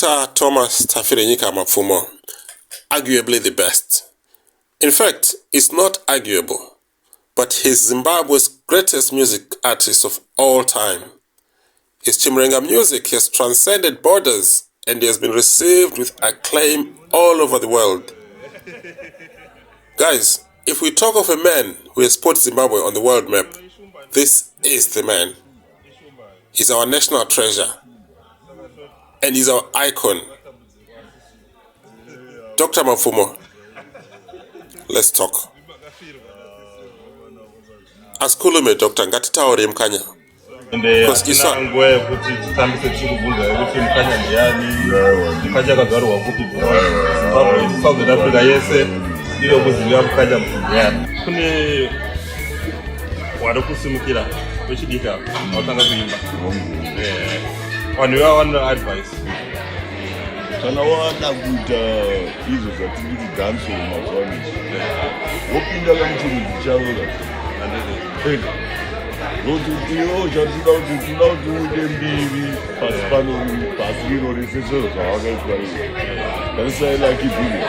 Dr. Thomas Mapfumo, arguably the best. In fact, it's not arguable, but he's Zimbabwe's greatest music artist of all time. His Chimurenga music has transcended borders and he has been received with acclaim all over the world. Guys, if we talk of a man who has put Zimbabwe on the world map, this is the man. He's our national treasure and he's our icon. Dr. Mapfumo, let's talk. Asikhulume, Dr. Ngatitaure Mukanya. Because you saw kuti tambise chikubvunza kuti Mukanya ndiyani, Mukanya akazvarwa kuti Zimbabwe, South Africa yese iro kuziva Mukanya ndiyani. Kune wari kusimukira wechidika watanga kuimba. Vanhu vana advice. Kana wada kuita izvo zvatiri kuti dancehall mazuva ano wopinda kamuchirudzi chavo nokuti iwo zvatinoda kuti tinoda kuti uite mbiri pasi pano pasi rino rese zvinhu zvawakaitwa tarisai lakibhini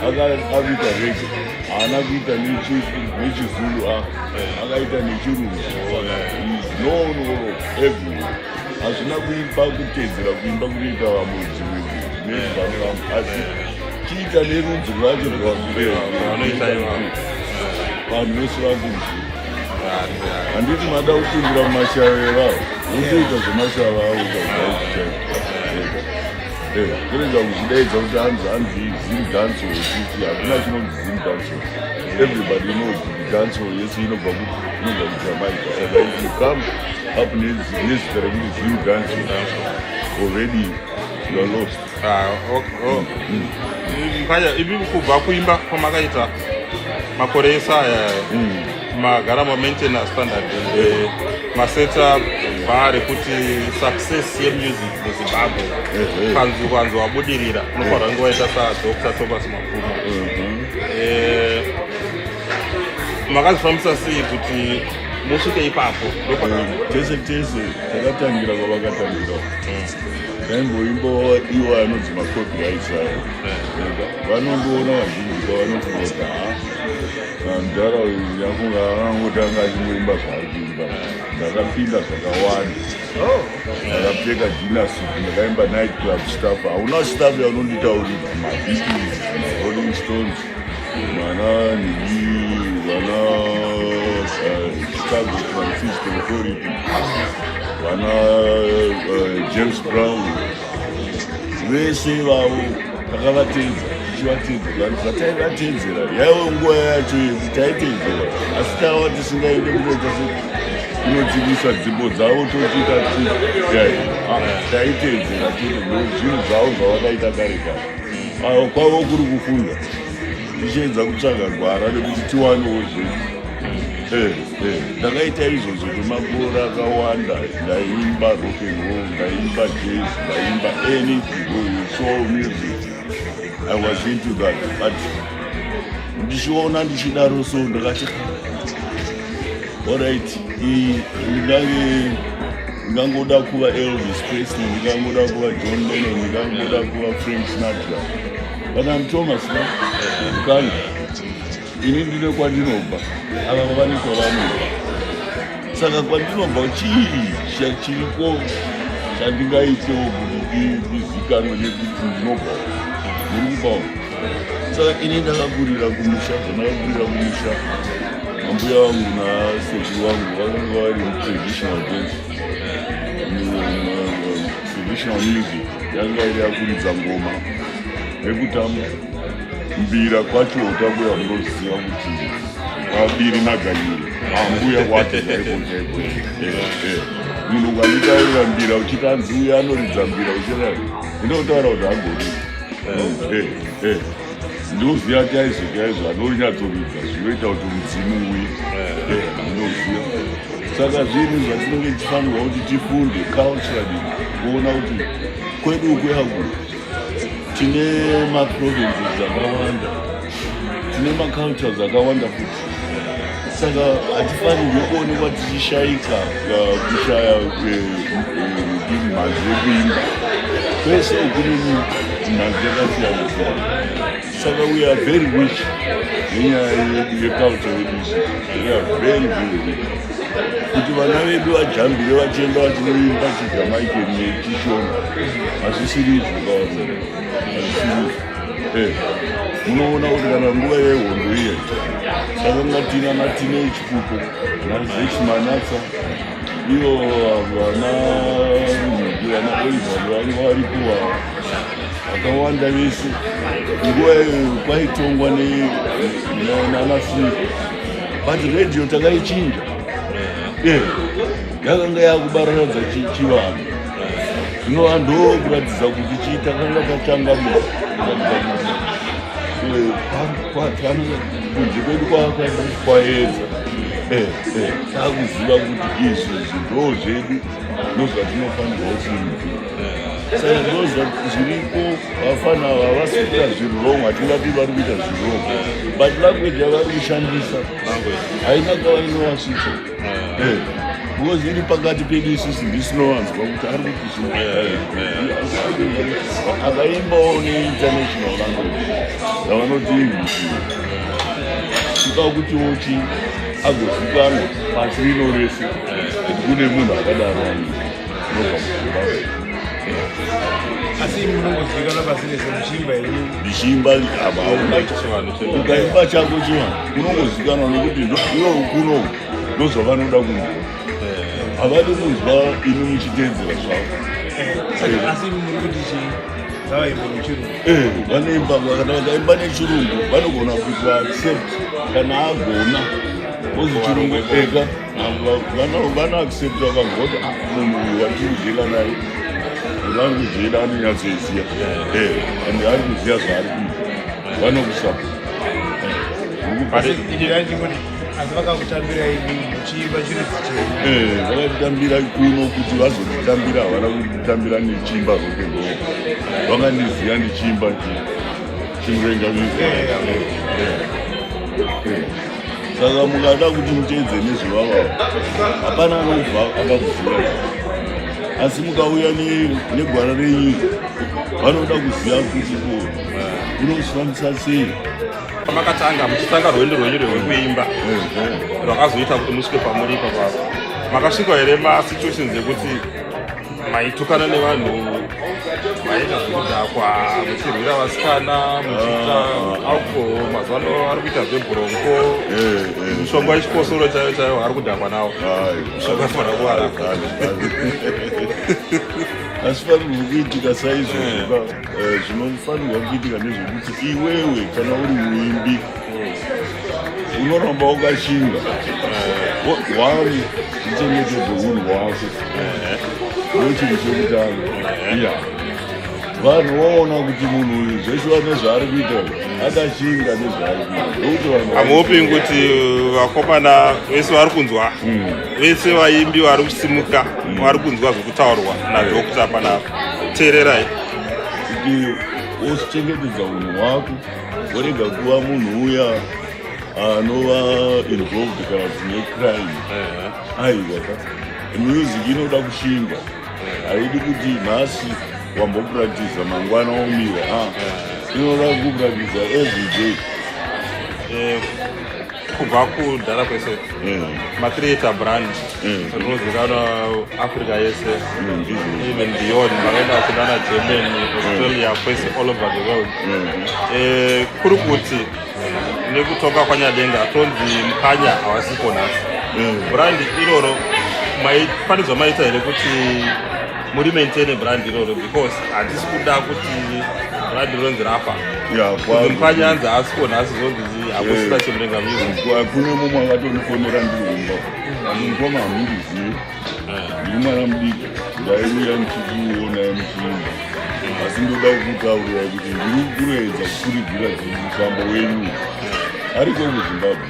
akaita rege haana kuita nechizulu akaita nechirungu no everywhere hazvina kuimba kutedzera kuimba kunoita vamudzi nezvivane vamwe asi chiita nerudzi rwacho vanhu vese vakunzi handiti mada kupindira mumashava evavo votoita zvemashava avo kurega kuchidaidza kuti hanzi Zim Dancehall kuti hakuna chinonzi Zim Dancehall. Everybody knows kuti dancehall yese inobva kuJamaica. Saka if you come up nezita rekuti Zim Dancehall already you are lost. Mukanya ivi kubva kuimba kwamakaita makore ese aya magara mamaintaina standard maseta bhaa rekuti success yemusic muZimbabwe kanzu wabudirira unofanira kunge waita saDr. Thomas Mapfumo. Makazvifambisa sei kuti musvike ipapo? Tese takatangira kwavakatangira ndaimboimba iwo anonzi macopyrights aya vanondoona vazhinji kwavanoti Mdara yakunga akangotanga achimboimba zvaarikuimba ndakapinda zvakawanda ndakapfeka dinner suit ndakaimba night club staff hauna staff yaunonditaurira maBeatles Rolling Stones vana Chicago Francisco Authority vana James Brown vese vavo takavatedza zvataivatedzera yaive nguva yacho yekuti taitedzera asi tava tisingaite kutoita inodzivisa dzimbo dzavo totiita taitedzera zvinhu zvavo zvavakaita kare kare kwavo kuri kufunda tichiedza kutsvaga gwara rekuti tiwanewo zvedu ndakaita izvozvo kwemakore akawanda ndaimba rock and roll ndaimba jazz ndaimba anything soul music. I was into that, but ndichiona ndichidaro so ndakati alright ndingangoda kuva Elvis Presley, ndingangoda kuva John Lennon, ndingangoda kuva Frank Sinatra, but I'm Thomas Mukanya. Ini ndine kwandinobva ava vane kwavanobva saka kwandinobva chii chiriko chandingaitewo kuti ndizikanwe nekuti ndinobva ndirimubawo saka ini ndakakurira kumusha zvandakakurira kumusha mambuya vangu nasekuru vangu vakanga vari mutraditional dance traditional music yanga iri yakuridza ngoma nekutamba mbira kwacho utabuya munoziva kuti vabiri naganyire mambuya kwati chaiko munhu ukanditaurira mbira uchitanzi uya anoridza mbira uchirari inotaura kuti agorira ndinoziva chaizvo anorinyatsoridza zvinoita kuti mudzimu uye ndinoziva saka zvinhu zvatinenge tifanirwa kuti tifunde culturally kuona kuti kwedu ukweaku tine maprovinces akawanda tine macultures akawanda futi saka hatifanirwi kuonekwa tichishayika kushaya mhanzi yekuimba kwese kune nhazvakasiyana siyana. Saka we are very rich nenyaya yeculture yedu. We are very rich. Kuti vana vedu vajambire vachienda vachinoimba chiJamaica nechishona hazvisiri zvakaona. Munoona kuti kana nguva yehondo iya saka ngatina mateenage people nazechimanatsa ivo vana Oliver vanga varipo vakawanda vese nguva kwaitongwa nanafrika but radio takaichinja yakanga yakubararadza chivanhu zvinova ndokuratidza kuti chitakanga tatanga kunze kwedu kwaedza takuziva kuti izvi ndo zvedu ndozvatinofanirwa kuita. Saka zviripo vafana havasi kuita zviri wrong, hatingati vari kuita zviri wrong, but language yavari kushandisa haina kwavainoasvitsa because iri pakati pedu isusu ndisinowanzwa kuti ari kuti akaimbawo neinternational language yavanoti English sika kutiwo chi agozikanwa pasi rino rese kuti kune munhu akadaro asi munongozikanwa pasi rese muchimba iri ndichimba ukaimba chako chivanhu unongozikanwa nekuti iwo kuno ndozvavanoda kunzwa havadi kunzwa imi muchitedzera zvavo. asi muri kuti vavaimba nechirungu vanoimba kana vakaimba nechirungu vanogona kuti vaaccept kana agona ozi chirungu ega vanoaccept vakangoti munhu watiridzika naye language yedu anonyatsoiziya and ari kuziya zvaari kuita vanokusapa asi vakakutambira muchiimba chiri chichena vakatitambira kuno kuti vazotitambira havana kutitambira nechimba rokendo vakandiziva ndichimba chimurenga saka mukada kuti mutedze nezvevavavo hapana anobva akakuziva asi mukauya negwara renyika vanoda kuziva kuti unosvambisa sei makatanga muchitanga rwendo rwenyu rwekuimba rwakazoita kuti musvike pamuri ipapapo makasvika here masituations ekuti maitukana nevanhu maita zvekudhakwa muchirwira vasikana muchiita alcohol mazuvano ari kuita zvebhurongo mushonga wechikosoro chaiyo chaiyo ari kudhakwa nawo mushonga fana kuvara asifanirwa kuitika saizvozvo zvinofanirwa kuitika nezvekuti iwewe kana uri muimbi unoramba wakashinga wari zvichengetedze unhu hwako ndochinhu chekutanga vanhu vaona kuti munhu uyu zveshuwa nezvaari kuita akashinga nezvaari kuita hamuopi kuti vakomana vese vari kunzwa vese vaimbi vari kusimuka vari kunzwa zvokutaurwa nadhokta panapa teererai kuti wozvichengetedza unhu hwako worega kuva munhu uya anova involved kana zvine crime aiwa music inoda kushinga haidi kuti nhasi wambopractiza mangwana omira inoda kupractiza every day kubva kudhara kwese macreator brand rinozikanwa africa yese even beyond vakaenda kudana Germany, Australia kwese all over the world kuri kuti nekutonga kwanyadenga tonzi Mukanya havasipo nhasi brand iroro maifanirwa maita here kuti muri maintain brand iroro because hatisi kuda kuti brand ronzi rafa Mukanya anzi asipo nhasi zonzi hakusina chemurenga music kune mumwe akatonifonera ndirimba ndingoma hamundizive ndiri mwana mudiki ndaiuya ndichikuona muchiimba asi ndoda kukutaurira kuti ndiri kuedza kukurudzira mutambo wenyu ariko kuzimbabwe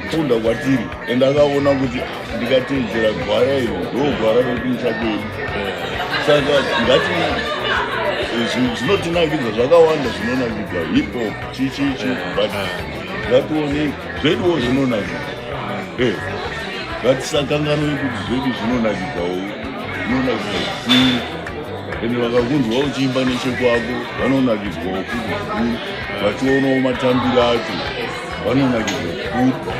kufunda kwatiri ende akaona kuti ndikatedzera gwara iro ndo gwara rekumusha kwedu saka ngati zvinotinakidza zvakawanda zvinonakidza hiphop chichichi but ngatione zveduwo zvinonakidza ngatisakanganwe kuti zvedu zvinonakidzawo zvinonakidza zvikuru ende vakakunzwa uchimba nechekwako vanonakidzwa kuti vachionawo matambiro acho vanonakidzwa kuti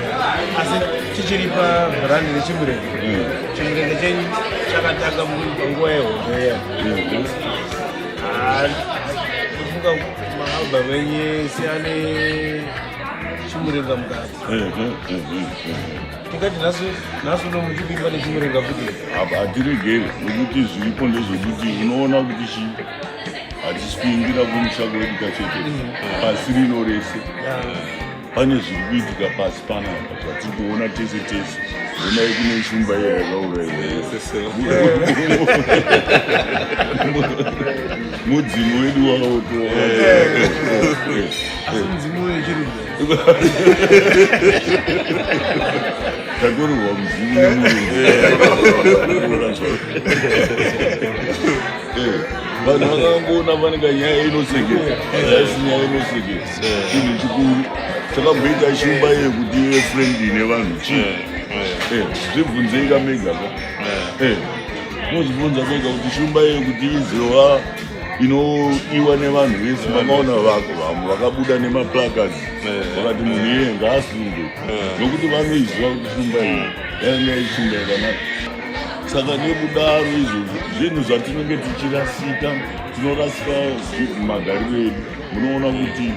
asi tichiri pabhurandi rechimurenje chimurenje chenyu chakatanga munguva yehondo iya kufunga maalbhamu enyu ese ane chimurenga mukati tingati nhasi uno muchikuimba nechimurenga kuti hatiregeri nekuti zviripo ndezvekuti unoona kuti hatisipingira kumusha kwedu kachete pasi rino rese pane zviri kuitika pasi panapa zvatiri kuona tese tese onai kune shumba iya yakauraiwa mudzimu wedu wakaotoa asi mudzimu wechirungu tatorerwa mudzimu vanhu vakangoona vanenge nyaya inosekesa asi nyaya inosekesa chinhu chikuru takamboita shumba yekuti ive frendi nevanhu chii zvibvunzei kamega muzvibvunza mega kuti shumba yekuti izova inodiwa nevanhu vese vakaona vako vamwe vakabuda nemaplakadzi vakati munhu iye ngaasunge nokuti vanoiziva kuti shumba iyi yanga ishumba yakanaka saka nekudaro izvozvo zvinhu zvatinenge tichirasika tinorasika magariro edu munoona kuti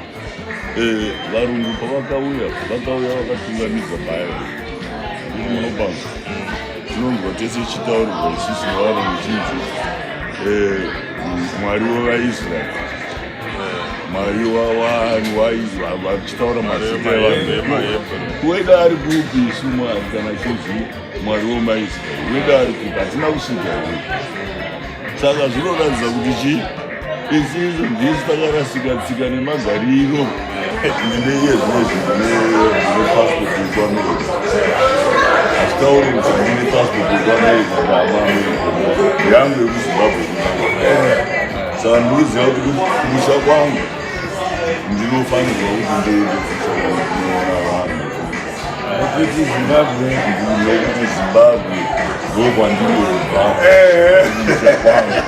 varungu pavakauya vakatungamidza bhayo kuti munopanga tinonzwa tese chitaurirwa isisi nevarungu chinzi mwari wevaisraeri mwari vachitaura mazita evanhu weda ari kupi isu mwari kana chozi mwari wemaisraeri weda ari kupi hatina kusvika here saka zvinoratidza kuti chii isizvo ndisi takarasika tsika nemagariro ndeye zvimwe zvinhu nepasipoti yekuamerica hachitauri kuti handine pasipoti yekuamerica ndaamaamerica yangu yekuzimbabwe saka ndikuziva kuti kumusha kwangu ndinofanirwa kuti ndiende kunoona vanhu kuti zimbabwe ndinokuti zimbabwe ndokwandinobva kumusha kwangu